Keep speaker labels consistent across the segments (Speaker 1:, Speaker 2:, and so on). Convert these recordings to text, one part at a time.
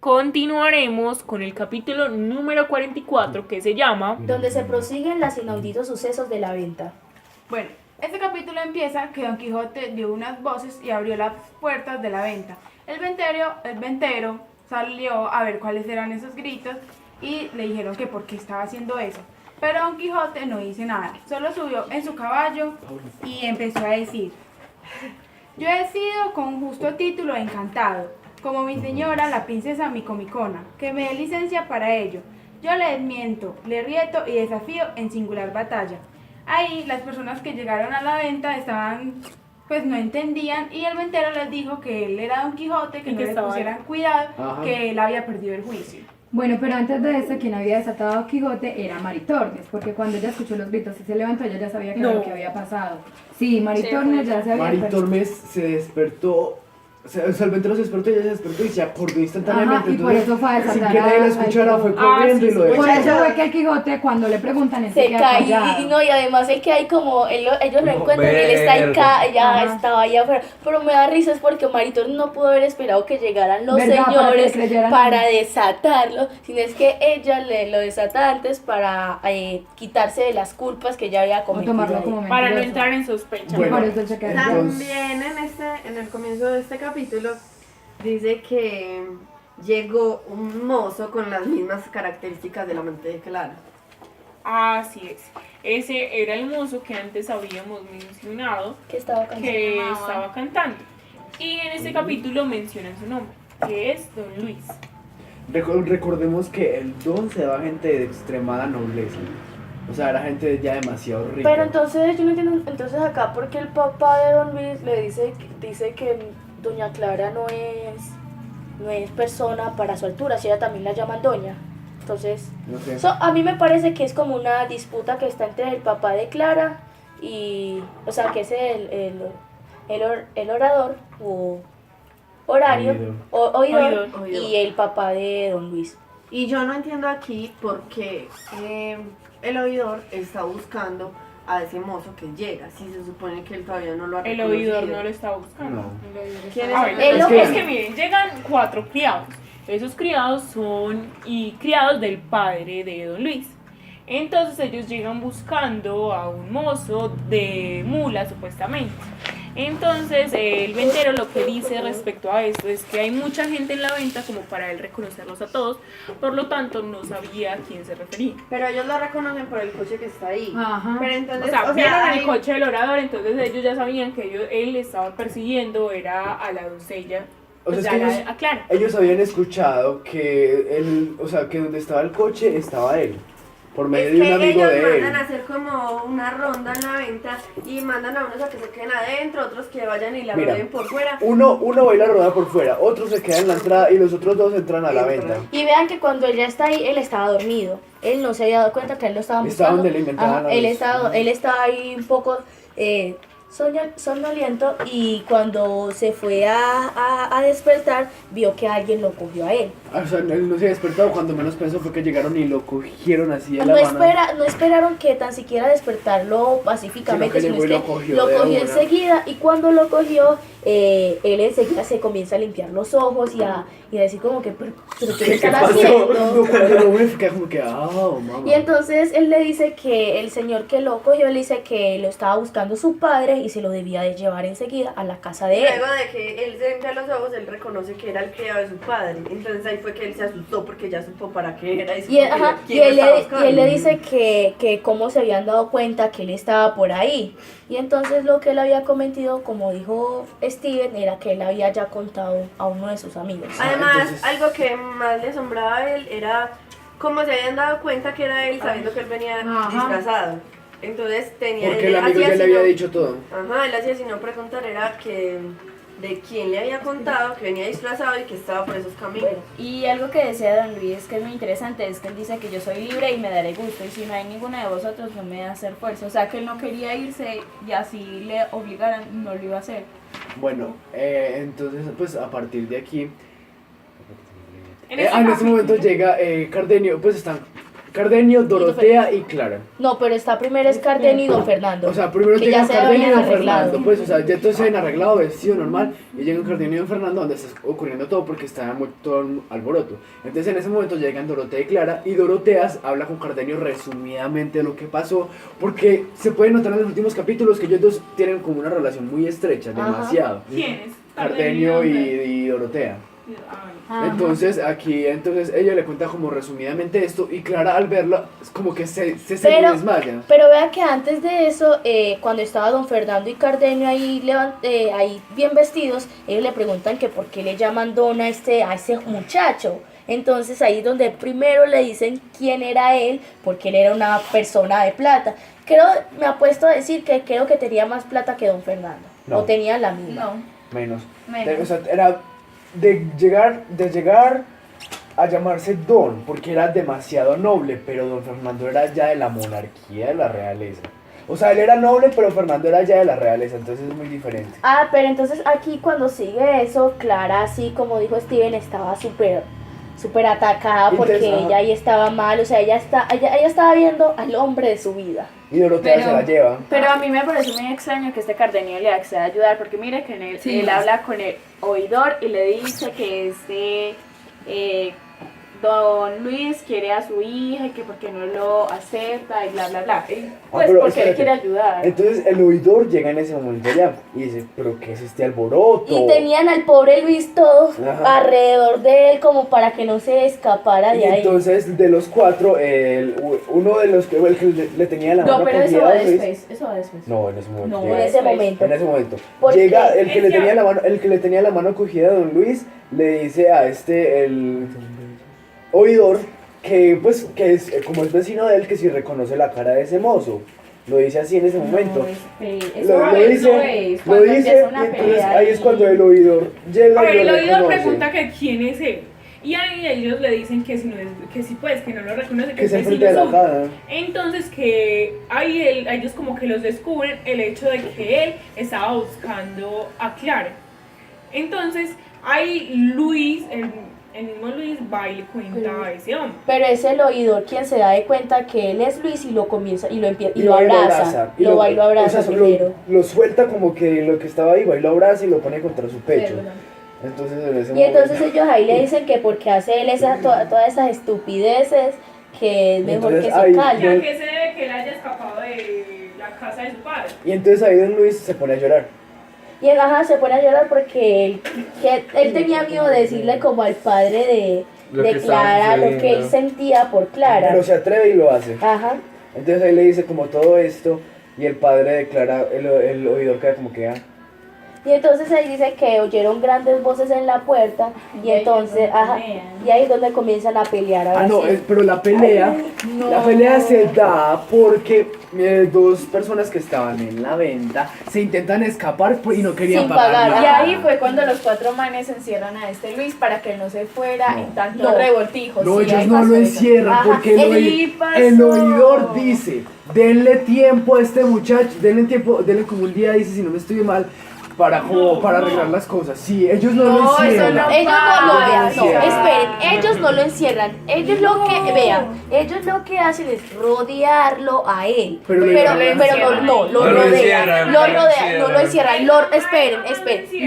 Speaker 1: Continuaremos con el capítulo número 44 que se llama
Speaker 2: donde se prosiguen los inauditos sucesos de la venta.
Speaker 3: Bueno, este capítulo empieza que Don Quijote dio unas voces y abrió las puertas de la venta. El ventero salió a ver cuáles eran esos gritos y le dijeron que por qué estaba haciendo eso. Pero Don Quijote no dice nada, solo subió en su caballo y empezó a decir: yo he sido con justo título encantado, como mi señora la princesa Micomicona, que me dé licencia para ello. Yo le desmiento, le rieto y desafío en singular batalla. Ahí las personas que llegaron a la venta pues no entendían, y el ventero les dijo que él era Don Quijote, que no le pusieran cuidado, que él había perdido el juicio.
Speaker 4: Bueno, pero antes de eso, quien había desatado a Don Quijote era Maritornes, porque cuando ella escuchó los gritos y se levantó, ella ya sabía que era lo que había pasado. Sí, Maritornes ya se había...
Speaker 5: Maritornes se despertó, o sea, el ventero se despertó y ella se despertó y se acordó instantáneamente.
Speaker 4: Ajá, y por eso fue a
Speaker 5: sin
Speaker 4: desatar
Speaker 5: que nadie la
Speaker 4: al
Speaker 5: escuchara, fue
Speaker 4: Quijote.
Speaker 5: corriendo y lo dejó.
Speaker 4: Por eso fue que el Quijote, cuando le preguntan, él
Speaker 2: Se
Speaker 4: queda
Speaker 2: cae
Speaker 4: callado.
Speaker 2: y además él que hay como, ellos lo encuentran y él está ahí,
Speaker 4: Ajá.
Speaker 2: estaba allá afuera. Pero me da risa es porque Maritornes no pudo haber esperado que llegaran los
Speaker 4: ¿Verdad? Para que
Speaker 2: señores
Speaker 4: creyeran
Speaker 2: para
Speaker 4: a él.
Speaker 2: desatarlo, sino es que ella lo desata antes para quitarse de las culpas que ella había
Speaker 4: O
Speaker 2: cometido.
Speaker 4: tomarlo como
Speaker 1: para no
Speaker 4: mentiroso.
Speaker 1: entrar en sospecha.
Speaker 5: Bueno,
Speaker 4: Por eso él se queda callado.
Speaker 6: También en el comienzo de este capítulo dice que llegó un mozo con las mismas características del amante de Clara.
Speaker 1: Así es. Ese era el mozo que antes habíamos mencionado
Speaker 2: Que estaba cantando.
Speaker 1: que estaba cantando. Y en este capítulo mencionan su nombre, que es Don Luis.
Speaker 5: Recordemos que el don se daba a gente de extremada nobleza. O sea, era gente ya demasiado rica.
Speaker 2: Pero entonces yo no entiendo, entonces acá porque el papá de Don Luis le dice que Doña Clara no es persona para su altura, si ella también la llaman Doña. Entonces,
Speaker 5: No sé.
Speaker 2: a mí me parece que es como una disputa que está entre el papá de Clara y, o sea, que es el orador o horario, oidor,
Speaker 6: Oidor.
Speaker 2: y el papá de Don Luis.
Speaker 6: Y yo no entiendo aquí por qué el oidor está buscando a ese mozo que llega, si se supone que él todavía no lo ha
Speaker 1: El
Speaker 6: reconocido.
Speaker 1: oidor no lo está buscando.
Speaker 5: No.
Speaker 1: El oidor está-
Speaker 6: ¿Quién es
Speaker 1: A
Speaker 6: el
Speaker 1: ver,
Speaker 2: oidor?
Speaker 1: es que miren, llegan 4 criados. Esos criados son criados del padre de Don Luis. Entonces ellos llegan buscando a un mozo de mula, supuestamente. Entonces el ventero lo que dice respecto a esto es que hay mucha gente en la venta como para él reconocerlos a todos, por lo tanto no sabía a quién se refería.
Speaker 6: Pero ellos lo reconocen por el coche que está ahí.
Speaker 4: Ajá.
Speaker 6: Pero
Speaker 1: O
Speaker 6: entonces,
Speaker 1: sea, vieron
Speaker 6: hay-
Speaker 1: el coche del orador, entonces ellos ya sabían que él estaba persiguiendo era a la doncella,
Speaker 5: O sea,
Speaker 1: pues,
Speaker 5: es que
Speaker 1: a Clara.
Speaker 5: ellos habían escuchado que o sea, que donde estaba el coche estaba él. Por medio
Speaker 6: es
Speaker 5: de un
Speaker 6: que
Speaker 5: amigo
Speaker 6: ellos
Speaker 5: de él.
Speaker 6: mandan a hacer como una ronda en la venta y mandan a unos a que se queden adentro, otros que vayan y la
Speaker 5: Mira,
Speaker 6: rueden por fuera.
Speaker 5: Uno va y la rueda por fuera, otro se queda en la entrada y los otros dos entran a la venta.
Speaker 2: Y vean que cuando él ya está ahí, él estaba dormido. Él no se había dado cuenta que él lo estaba
Speaker 5: Estaba
Speaker 2: buscando.
Speaker 5: donde le inventaban
Speaker 2: Ajá,
Speaker 5: la
Speaker 2: él
Speaker 5: luz.
Speaker 2: estaba ahí un poco somnoliento, y cuando se fue a despertar, vio que alguien lo cogió a él.
Speaker 5: O sea, él no se había despertado, cuando menos pensó fue que llegaron y lo cogieron así de la
Speaker 2: No,
Speaker 5: mano.
Speaker 2: no esperaron que tan siquiera despertarlo pacíficamente,
Speaker 5: Sino que
Speaker 2: sino
Speaker 5: llegó
Speaker 2: es
Speaker 5: y
Speaker 2: que
Speaker 5: lo cogió
Speaker 2: lo
Speaker 5: de
Speaker 2: cogió
Speaker 5: una.
Speaker 2: enseguida, y cuando lo cogió, él enseguida se comienza a limpiar los ojos y a decir como que, pero ¿qué le están haciendo?
Speaker 5: No, cuando lo ve, se queda como que, mamá.
Speaker 2: Y entonces él le dice que el señor que lo cogió, le dice que lo estaba buscando su padre y se lo debía de llevar enseguida a la casa de él.
Speaker 6: Luego de que él se limpia los ojos, él reconoce que era el criado de su padre. Entonces ahí fue que él se asustó porque ya supo para qué era.
Speaker 2: Y él le dice que cómo se habían dado cuenta que él estaba por ahí. Y entonces lo que él había cometido, como dijo Steven, era que él había ya contado a uno de sus amigos.
Speaker 6: Además,
Speaker 5: entonces-
Speaker 6: algo que más le asombraba a él era cómo se habían dado cuenta que era él sabiendo que él venía
Speaker 4: Ajá.
Speaker 6: disfrazado. Entonces tenía
Speaker 5: Porque
Speaker 6: él
Speaker 5: el amigo
Speaker 6: hacía
Speaker 5: ya le
Speaker 6: sino-
Speaker 5: había dicho todo.
Speaker 6: Ajá, él hacía sino preguntar era que de quién le había contado que venía disfrazado y que estaba por esos caminos.
Speaker 7: Y algo que decía Don Luis que es muy interesante es que él dice que yo soy libre y me daré gusto, y si no hay ninguno de vosotros no me va a hacer fuerza. O sea que él no quería irse y así le obligaran, no lo iba a hacer.
Speaker 5: Bueno, entonces, pues a partir de aquí.
Speaker 1: En
Speaker 5: En
Speaker 1: ese
Speaker 5: este
Speaker 1: capítulo-
Speaker 5: momento llega Cardenio, pues están Cardenio, Dorotea y Clara.
Speaker 2: No, pero está primero es Cardenio y Don Fernando.
Speaker 5: O sea, primero
Speaker 2: que
Speaker 5: llegan
Speaker 2: ya se
Speaker 5: Cardenio y
Speaker 2: habían
Speaker 5: Don
Speaker 2: arreglado.
Speaker 5: Fernando, pues, o sea, ya todos se habían arreglado, vestido normal, y llegan Cardenio y Don Fernando donde está ocurriendo todo porque está muy, todo el alboroto. Entonces en ese momento llegan Dorotea y Clara, y Dorotea habla con Cardenio resumidamente de lo que pasó, porque se puede notar en los últimos capítulos que ellos dos tienen como una relación muy estrecha,
Speaker 2: Ajá.
Speaker 5: demasiado.
Speaker 1: ¿Quiénes?
Speaker 5: Cardenio y Dorotea.
Speaker 1: Ay.
Speaker 2: Ajá.
Speaker 5: Entonces ella le cuenta como resumidamente esto y Clara al verlo es como que se desmaya.
Speaker 2: Pero vea que antes de eso, cuando estaba Don Fernando y Cardenio ahí, ahí bien vestidos, ellos le preguntan que por qué le llaman Don a ese muchacho. Entonces ahí es donde primero le dicen quién era él, porque él era una persona de plata. Me ha puesto a decir que creo que tenía más plata que Don Fernando.
Speaker 5: No.
Speaker 2: O tenía la misma.
Speaker 7: No.
Speaker 5: Menos.
Speaker 7: Menos.
Speaker 5: O sea, era de llegar a llamarse Don, porque era demasiado noble, pero Don Fernando era ya de la monarquía, de la realeza. O sea, él era noble, pero Fernando era ya de la realeza, entonces es muy diferente.
Speaker 2: Ah, pero entonces aquí cuando sigue eso, Clara, así como dijo Steven, estaba súper atacada porque
Speaker 5: Entonces, ajá.
Speaker 2: ella ahí estaba mal, o sea, ella estaba viendo al hombre de su vida.
Speaker 5: Y Dorotea
Speaker 7: Pero-
Speaker 5: se la lleva.
Speaker 7: Pero a mí me parece muy extraño que este Cardenio le acceda a ayudar, porque mire que él habla con el oidor y le dice que Don Luis quiere a su hija y que porque no lo acepta y bla bla bla. Y pues
Speaker 5: pero
Speaker 7: porque él
Speaker 5: espérate.
Speaker 7: quiere ayudar.
Speaker 5: Entonces el oidor llega en ese momento ya y dice, pero ¿qué es este alboroto?
Speaker 2: Y tenían al pobre Luis todo
Speaker 5: Ajá.
Speaker 2: alrededor de él como para que no se escapara
Speaker 5: Y
Speaker 2: de ahí.
Speaker 5: entonces de los cuatro, uno de los que el que le tenía la mano
Speaker 7: No, pero eso
Speaker 5: cogida
Speaker 7: va
Speaker 5: a Luis.
Speaker 7: después. Eso va después.
Speaker 5: No, en ese momento.
Speaker 7: No,
Speaker 5: llega.
Speaker 2: en ese momento.
Speaker 5: En ese momento.
Speaker 2: Porque
Speaker 5: Llega el que le
Speaker 1: es
Speaker 5: tenía
Speaker 1: que-
Speaker 5: la mano cogida a Don Luis, le dice a el oidor que pues que es como es vecino de él que si reconoce la cara de ese mozo. Lo dice así en ese momento.
Speaker 7: Eso
Speaker 5: Lo
Speaker 7: es
Speaker 5: dice,
Speaker 7: cuando
Speaker 5: y
Speaker 7: empieza una
Speaker 5: entonces
Speaker 7: pelea
Speaker 5: ahí es cuando el oidor llega
Speaker 1: A ver,
Speaker 5: y
Speaker 1: el
Speaker 5: lo
Speaker 1: oidor
Speaker 5: reconoce.
Speaker 1: pregunta que quién es él. Y ahí ellos le dicen que si no es, que sí pues, que no lo reconoce,
Speaker 5: Que
Speaker 1: es
Speaker 5: se enfrente
Speaker 1: vecino
Speaker 5: de la
Speaker 1: suyo.
Speaker 5: cara.
Speaker 1: Entonces que ahí ellos como que los descubren el hecho de que él estaba buscando a Clara. Entonces ahí Luis, el mismo Luis va y le cuenta a ese hombre.
Speaker 2: Pero es el oidor quien se da de cuenta que él es Luis y lo comienza y lo
Speaker 5: va y
Speaker 2: abraza. Lo va y lo abraza
Speaker 5: o sea,
Speaker 2: primero.
Speaker 5: lo suelta como que lo que estaba ahí, va y lo abraza y lo pone contra su pecho. Entonces en ese
Speaker 2: Y entonces
Speaker 5: momento-
Speaker 2: ellos ahí le dicen que porque hace él todas esas estupideces, que es mejor
Speaker 5: Entonces,
Speaker 2: que se
Speaker 5: ahí-
Speaker 1: ¿Y a
Speaker 2: calle.
Speaker 1: qué se debe que él haya escapado de la casa de su padre?
Speaker 5: Y entonces ahí Don Luis se pone a llorar.
Speaker 2: Y se pone a llorar porque él tenía miedo de decirle como al padre
Speaker 8: Lo
Speaker 2: de
Speaker 8: que estaba
Speaker 2: Clara lo que él
Speaker 8: sucediendo.
Speaker 2: sentía por Clara.
Speaker 5: Pero se atreve y lo hace.
Speaker 2: Ajá.
Speaker 5: Entonces ahí le dice como todo esto y el padre de Clara, el oidor queda como que
Speaker 2: Y entonces ahí dice que oyeron grandes voces en la puerta y
Speaker 7: Y ahí
Speaker 2: entonces,
Speaker 7: es donde
Speaker 2: ajá,
Speaker 7: pelean.
Speaker 2: y ahí es donde comienzan a pelear. Ahora
Speaker 5: no,
Speaker 2: sí.
Speaker 5: pero la pelea, la pelea se da porque dos personas que estaban en la venta se intentan escapar y no querían
Speaker 2: Sin
Speaker 5: pagar
Speaker 2: pagar.
Speaker 5: nada.
Speaker 7: Y ahí fue cuando los cuatro manes encierran a este Luis para que no se fuera en tanto
Speaker 2: No.
Speaker 7: revoltijo.
Speaker 5: No,
Speaker 7: Sí,
Speaker 5: ellos
Speaker 7: ahí
Speaker 5: no
Speaker 7: pasó
Speaker 5: lo
Speaker 7: eso.
Speaker 5: encierran
Speaker 2: Ajá,
Speaker 5: porque
Speaker 7: sí pasó.
Speaker 5: el oidor dice, denle tiempo a este muchacho, denle como un día, dice, si no me estoy mal, para arreglar las cosas. Sí, ellos no, lo
Speaker 7: No, eso
Speaker 5: encierran.
Speaker 7: no.
Speaker 2: Ellos no lo vean, no,
Speaker 5: encierran.
Speaker 2: esperen, ellos no lo encierran, ellos lo que vean, ellos lo que hacen es rodearlo a él,
Speaker 5: Pero
Speaker 2: pero,
Speaker 5: lo
Speaker 2: no, lo
Speaker 8: No lo
Speaker 2: rodean,
Speaker 8: encierran,
Speaker 2: lo
Speaker 8: no lo
Speaker 2: rodean, no lo
Speaker 8: encierran.
Speaker 2: encierran, esperen,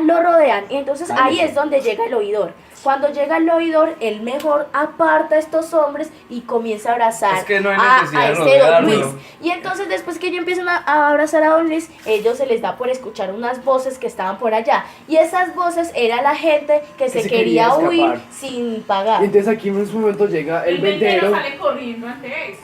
Speaker 2: lo rodean, y entonces ahí es donde llega el oidor. Cuando llega el oidor, él mejor aparta a estos hombres y comienza a abrazar
Speaker 8: Es que no hay
Speaker 2: a
Speaker 8: necesidad de
Speaker 2: este Don
Speaker 8: rodearlo.
Speaker 2: Luis. Y entonces después que ellos empiezan a abrazar a Don Luis, ellos se les da por escuchar unas voces que estaban por allá. Y esas voces era la gente que se quería
Speaker 5: escapar.
Speaker 2: huir sin pagar.
Speaker 5: Y entonces aquí en ese momento llega el ventero.
Speaker 1: sale corriendo ante eso.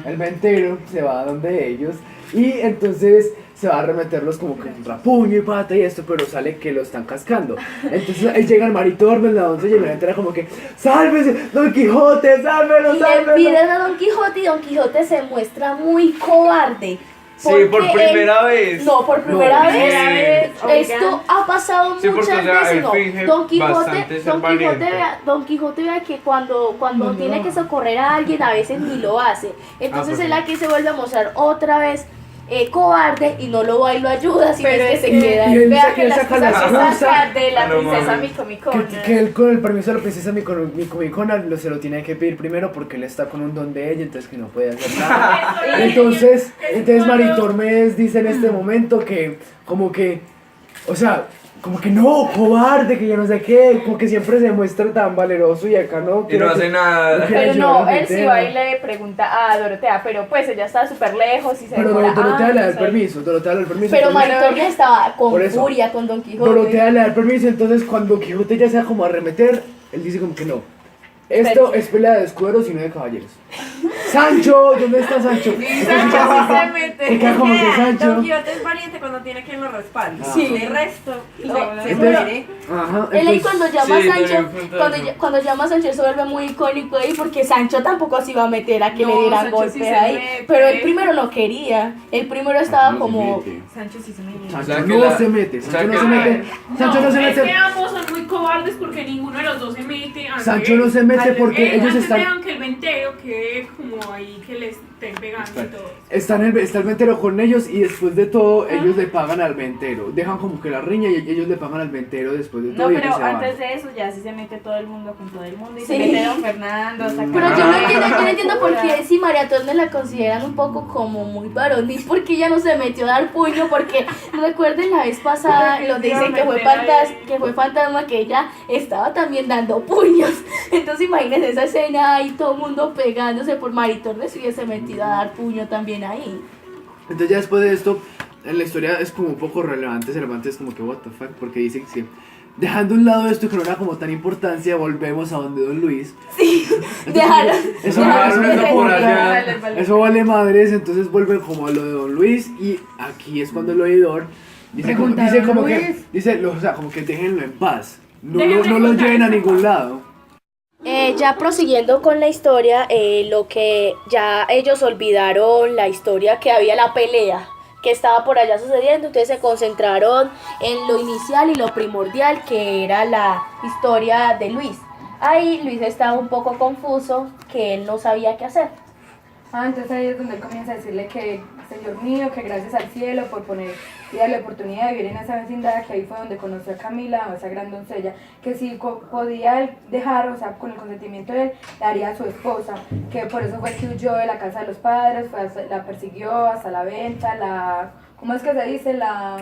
Speaker 5: El ventero se va a donde ellos y entonces se va a arremeterlos como que contra puño y pata y esto, pero sale que lo están cascando. Entonces ahí llega el Maritornes, la doncella y la gente era como que ¡sálvese! ¡Don Quijote! ¡Sálvelo!
Speaker 2: Y le
Speaker 5: ¡Sálvelo!
Speaker 2: piden a Don Quijote y Don Quijote se muestra muy cobarde.
Speaker 8: Sí,
Speaker 2: porque
Speaker 8: por primera vez.
Speaker 2: No, por primera
Speaker 5: No,
Speaker 2: vez.
Speaker 8: sí.
Speaker 2: Esto ha pasado
Speaker 8: Sí, porque,
Speaker 2: muchas
Speaker 8: o sea,
Speaker 2: veces.
Speaker 8: él
Speaker 2: No.
Speaker 8: finge
Speaker 2: Don Quijote,
Speaker 8: bastante ser valiente.
Speaker 2: Don Quijote vea que cuando tiene que socorrer a alguien a veces ni lo hace. Entonces
Speaker 8: pues
Speaker 2: él
Speaker 8: sí.
Speaker 2: aquí se vuelve a mostrar otra vez cobarde y no lo va y lo ayuda, sino
Speaker 7: Pero
Speaker 2: es que
Speaker 7: es
Speaker 2: se
Speaker 7: que-
Speaker 2: queda.
Speaker 5: Y él
Speaker 7: Vea que
Speaker 5: él
Speaker 7: las
Speaker 5: saca la
Speaker 7: cosas que
Speaker 5: excusa
Speaker 7: saca de la
Speaker 8: No
Speaker 7: princesa
Speaker 8: mames.
Speaker 7: Micomicona.
Speaker 5: que él con el permiso de la princesa Micomicona se lo tiene que pedir primero porque él está con un don de ella, entonces que no puede hacer nada. Entonces Maritormes dice en este momento que como que, o sea, como que no, cobarde, que yo no sé qué, como que siempre se muestra tan valeroso y acá no.
Speaker 8: Y no
Speaker 5: quiere
Speaker 8: hace
Speaker 5: que-
Speaker 8: nada.
Speaker 5: quiere
Speaker 7: Pero
Speaker 5: ayudar
Speaker 7: no,
Speaker 5: al
Speaker 7: él sí
Speaker 5: ventero.
Speaker 7: va y le pregunta a Dorotea, pero pues ella está súper lejos y se
Speaker 5: Pero
Speaker 7: demora
Speaker 5: Dorotea le da el
Speaker 7: años ahí.
Speaker 5: permiso, Dorotea le da el permiso.
Speaker 2: Pero
Speaker 5: entonces-
Speaker 2: Maritornes estaba con
Speaker 5: Por eso.
Speaker 2: furia con Don Quijote.
Speaker 5: Dorotea le da el permiso, entonces cuando Quijote ya sea como a arremeter, él dice como que no. Esto es pelea de escuderos y no de caballeros. Sancho, ¿dónde está Sancho?
Speaker 6: Sancho sí se mete.
Speaker 5: Se queda como que Sancho.
Speaker 6: Don Quijote es valiente cuando tiene quien lo respalde.
Speaker 5: Sí.
Speaker 6: De resto, se
Speaker 5: Entonces-
Speaker 6: muere.
Speaker 5: Ajá,
Speaker 2: Él ahí
Speaker 5: entonces-
Speaker 2: cuando llama a
Speaker 8: Sí,
Speaker 2: Sancho,
Speaker 8: también fue
Speaker 2: cuando,
Speaker 8: todo.
Speaker 2: cuando llama a Sancho se vuelve muy icónico ahí porque Sancho tampoco se iba a meter a que
Speaker 3: No,
Speaker 2: le dieran
Speaker 3: Sancho
Speaker 2: golpes
Speaker 3: sí se
Speaker 2: ahí.
Speaker 3: mete.
Speaker 2: Pero él primero no quería. Él primero estaba como...
Speaker 3: Sancho sí se me
Speaker 8: O
Speaker 5: Sancho
Speaker 8: sea, que
Speaker 5: no
Speaker 8: la-
Speaker 5: se mete,
Speaker 8: o sea,
Speaker 5: Sancho no
Speaker 8: que
Speaker 5: se
Speaker 8: la-
Speaker 5: mete. Sancho no se
Speaker 1: es que
Speaker 5: mete.
Speaker 1: ambos son muy cobardes porque ninguno de los dos se mete.
Speaker 5: Sancho no se mete porque ellos
Speaker 1: antes
Speaker 5: están.
Speaker 1: dejan que el ventero quede como ahí que le estén pegando y todo.
Speaker 5: Está el ventero con ellos y después de todo ellos le pagan al ventero. Dejan como que la riña y ellos le pagan al ventero después de todo
Speaker 7: No,
Speaker 5: y
Speaker 7: pero
Speaker 5: ellos se van.
Speaker 7: antes de eso ya sí se mete todo el mundo con todo el mundo y
Speaker 2: Sí.
Speaker 7: se mete Don Fernando. saca-
Speaker 2: Pero yo no entiendo por qué si María Tornes la consideran un poco como muy varonil, porque ella no se metió a dar puño, porque recuerden la vez pasada
Speaker 3: Porque
Speaker 2: nos
Speaker 3: se iba
Speaker 2: dicen
Speaker 3: a
Speaker 2: que fue,
Speaker 3: meter ahí.
Speaker 2: que fue fantasma, que ella estaba también dando puños. Entonces imagínense esa escena ahí, todo el mundo pegándose por María Tornes se hubiese metido a dar puño también ahí.
Speaker 5: Entonces ya después de esto, en la historia es como un poco relevante es como que what the fuck, porque dicen que dejando a un lado esto que no era como tan importancia, volvemos a donde Don Luis.
Speaker 2: Dejaron,
Speaker 5: Eso,
Speaker 2: dejaron
Speaker 5: eso,
Speaker 2: de
Speaker 8: por
Speaker 2: respirar.
Speaker 8: allá.
Speaker 5: eso vale madres, entonces vuelve como a lo de Don Luis y aquí es cuando el oidor dice como,
Speaker 4: Pregunta,
Speaker 5: dice
Speaker 4: ¿Don
Speaker 5: como que,
Speaker 4: Luis?
Speaker 5: o sea, como que déjenlo en paz, no,
Speaker 1: Déjenme
Speaker 5: no lo
Speaker 1: contar
Speaker 5: lleven a
Speaker 1: esta
Speaker 5: ningún
Speaker 1: parte.
Speaker 5: lado.
Speaker 2: Ya prosiguiendo con la historia, lo que ya ellos olvidaron la historia que había la pelea que estaba por allá sucediendo, entonces se concentraron en lo inicial y lo primordial que era la historia de Luis. Ahí Luis estaba un poco confuso, que él no sabía qué hacer.
Speaker 4: Entonces ahí es donde él comienza a decirle que, Señor mío, que gracias al cielo por poner y darle oportunidad de vivir en esa vecindad, que ahí fue donde conoció a Camila, esa gran doncella, que si podía él dejar, o sea, con el consentimiento de él, le haría a su esposa, que por eso fue que huyó de la casa de los padres, la persiguió hasta la venta, ¿cómo es que se dice?
Speaker 2: La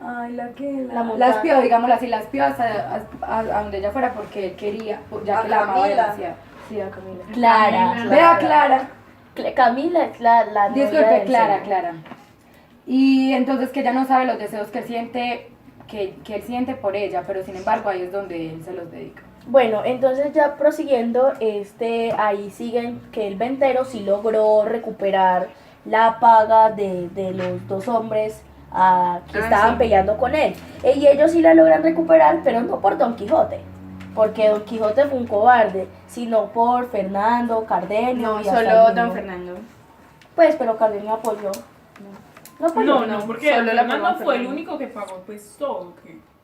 Speaker 2: montaña.
Speaker 4: La espió, digámoslo así, la espió hasta a donde ella fuera porque él quería, ya
Speaker 6: A
Speaker 4: que la amaba
Speaker 6: Camila.
Speaker 4: demasiado. Sí, a Camila.
Speaker 2: Clara.
Speaker 4: Vea, Clara.
Speaker 2: Camila es la novia
Speaker 4: Disculpe,
Speaker 2: del
Speaker 4: Clara,
Speaker 2: señor.
Speaker 4: Clara. Y entonces que ella no sabe los deseos que él siente, que él siente por ella, pero sin embargo ahí es donde él se los dedica.
Speaker 2: Bueno, entonces ya prosiguiendo, ahí siguen que el ventero sí logró recuperar la paga de los dos hombres que estaban peleando con él. Y ellos sí la logran recuperar, pero no por Don Quijote, porque Don Quijote fue un cobarde, sino por Fernando, Cardenio
Speaker 7: No,
Speaker 2: y hasta el
Speaker 7: solo
Speaker 2: mismo-
Speaker 7: Don Fernando.
Speaker 2: Pues, pero Cardenio apoyó. No apoyó.
Speaker 1: No, porque
Speaker 7: Solo la
Speaker 1: Fernando
Speaker 7: pagó
Speaker 1: fue el
Speaker 7: Fernando.
Speaker 1: único que pagó pues todo.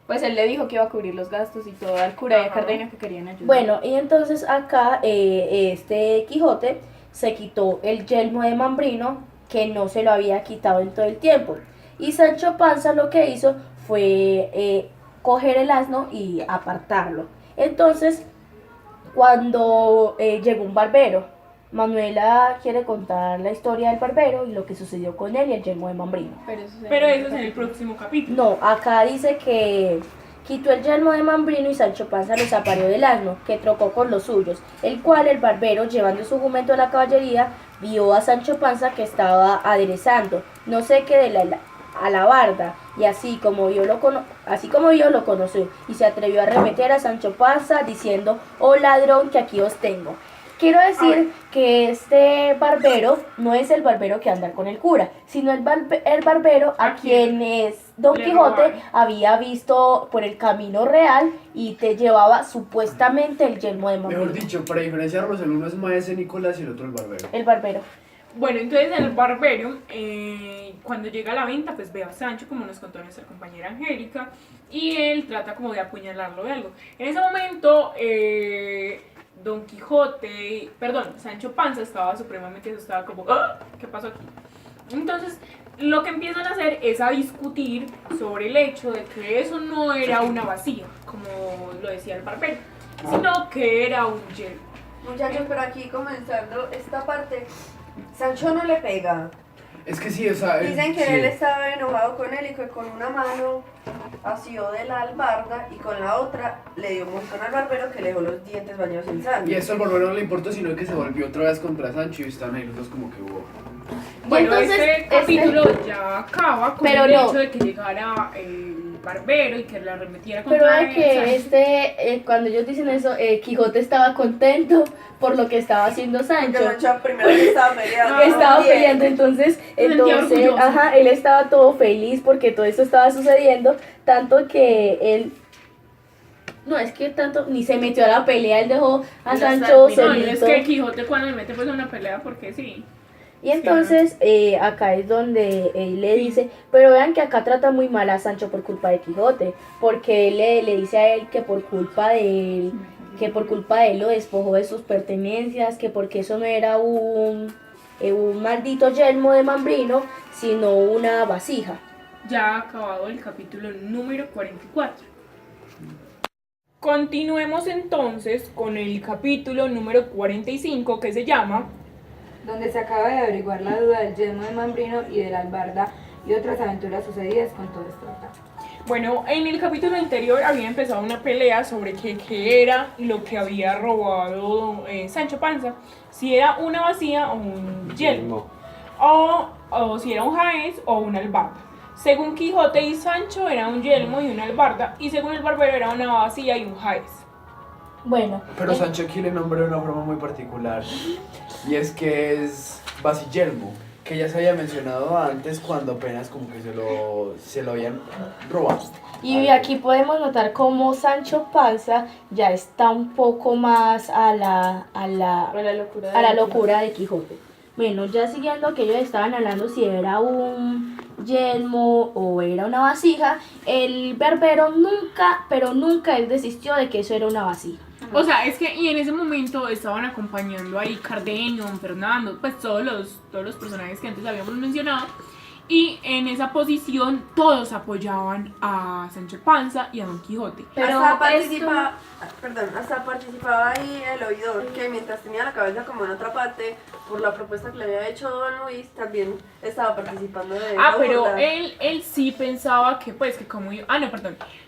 Speaker 7: Pues él le dijo que iba a cubrir los gastos y todo al cura y a
Speaker 1: Ajá.
Speaker 7: Cardenio que querían ayudar.
Speaker 2: Bueno, y entonces acá Quijote se quitó el yelmo de Mambrino, que no se lo había quitado en todo el tiempo. Y Sancho Panza lo que hizo fue coger el asno y apartarlo. Entonces, cuando llegó un barbero, Manuela quiere contar la historia del barbero y lo que sucedió con él y el yelmo de Mambrino.
Speaker 7: Pero
Speaker 1: Pero eso es en el próximo capítulo.
Speaker 2: No, acá dice que quitó el yelmo de Mambrino y Sancho Panza los apareó del asno, que trocó con los suyos, el cual el barbero, llevando su jumento a la caballería, vio a Sancho Panza que estaba aderezando, no sé qué de la alabarda, y así como vio lo conoció, y se atrevió a arremeter a Sancho Panza, diciendo: oh ladrón, que aquí os tengo. Quiero decir que este barbero no es el barbero que anda con el cura, sino el barbero a quien Don
Speaker 1: Le
Speaker 2: Quijote
Speaker 1: robaron.
Speaker 2: había visto por el camino real y te llevaba supuestamente el yelmo de Mambrino.
Speaker 5: Mejor dicho, para diferenciarlos, el uno es Maese Nicolás y el otro el barbero.
Speaker 2: El barbero.
Speaker 1: Bueno, entonces el barbero, cuando llega a la venta, pues ve a Sancho, como nos contó nuestra compañera Angélica, y él trata como de apuñalarlo de algo. En ese momento, Sancho Panza estaba supremamente asustado, como, "¡Ah! ¿Qué pasó aquí?". Entonces, lo que empiezan a hacer es a discutir sobre el hecho de que eso no era una vacía, como lo decía el barbero, sino que era un yelmo.
Speaker 6: Muchachos, pero aquí comenzando esta parte, Sancho no le pega.
Speaker 5: Es que sí, o sea...
Speaker 6: Dicen que
Speaker 5: sí.
Speaker 6: él estaba enojado con él y que con una mano asió de la albarda y con la otra le dio un montón al barbero que le dejó los dientes bañados en
Speaker 5: Y
Speaker 6: sangre.
Speaker 5: eso al barbero no le importó, sino que se volvió otra vez contra Sancho y están ahí los dos como que hubo.
Speaker 1: Bueno,
Speaker 2: entonces,
Speaker 1: este capítulo ya acaba con
Speaker 2: Pero
Speaker 1: el
Speaker 2: no.
Speaker 1: hecho de que llegara el barbero y que la arremetiera
Speaker 2: Pero
Speaker 1: contra
Speaker 2: hay que
Speaker 1: Sancho.
Speaker 2: cuando ellos dicen eso, Quijote estaba contento por lo que estaba haciendo Sancho.
Speaker 6: Porque Sancho primero que estaba peleando.
Speaker 2: Que estaba
Speaker 6: Bien.
Speaker 2: peleando, entonces,
Speaker 1: sentía orgulloso.
Speaker 2: ajá, él estaba todo feliz porque todo esto estaba sucediendo, tanto que él, no, es que tanto, ni se metió a la pelea, él dejó a
Speaker 6: Él
Speaker 2: Sancho
Speaker 6: hasta
Speaker 1: No, y es
Speaker 2: solito.
Speaker 1: que Quijote cuando le mete pues a una pelea, porque sí.
Speaker 2: Y entonces acá es donde él le dice, pero vean que acá trata muy mal a Sancho por culpa de Quijote, porque él le dice a él que por culpa de él, lo despojó de sus pertenencias, que porque eso no era un maldito yelmo de Mambrino, sino una vasija.
Speaker 1: Ya ha acabado el capítulo número 44. Continuemos entonces con el capítulo número 45 que se llama
Speaker 4: donde se acaba de averiguar la duda del yelmo de Mambrino y de la albarda y otras aventuras sucedidas con todo esto.
Speaker 1: Bueno, en el capítulo anterior había empezado una pelea sobre qué era lo que había robado Sancho Panza, si era una vacía o un yelmo, o si era un jaez o una albarda. Según Quijote y Sancho era un yelmo y una albarda, y según el barbero era una vacía y un jaez.
Speaker 2: Bueno,
Speaker 5: Pero Sancho aquí le nombró de una forma muy particular. Y es que es Basillelmo, que ya se había mencionado antes cuando apenas como que se lo habían robado.
Speaker 2: y aquí podemos notar cómo Sancho Panza ya está un poco más a la locura de Quijote. Bueno, ya siguiendo que ellos estaban hablando si era un yelmo o era una vasija, el barbero nunca él desistió de que eso era una vasija.
Speaker 1: O sea, es que y en ese momento estaban acompañando ahí Cardenio, Don Fernando, pues todos los personajes que antes habíamos mencionado. Y en esa posición todos apoyaban a Sancho Panza y a Don Quijote.
Speaker 2: Pero
Speaker 6: hasta participaba ahí el oidor, que mientras tenía la cabeza como en otra parte, por la propuesta que le había hecho Don Luis, también estaba participando de esa
Speaker 1: Pero
Speaker 6: burla.
Speaker 1: él sí pensaba que pues que como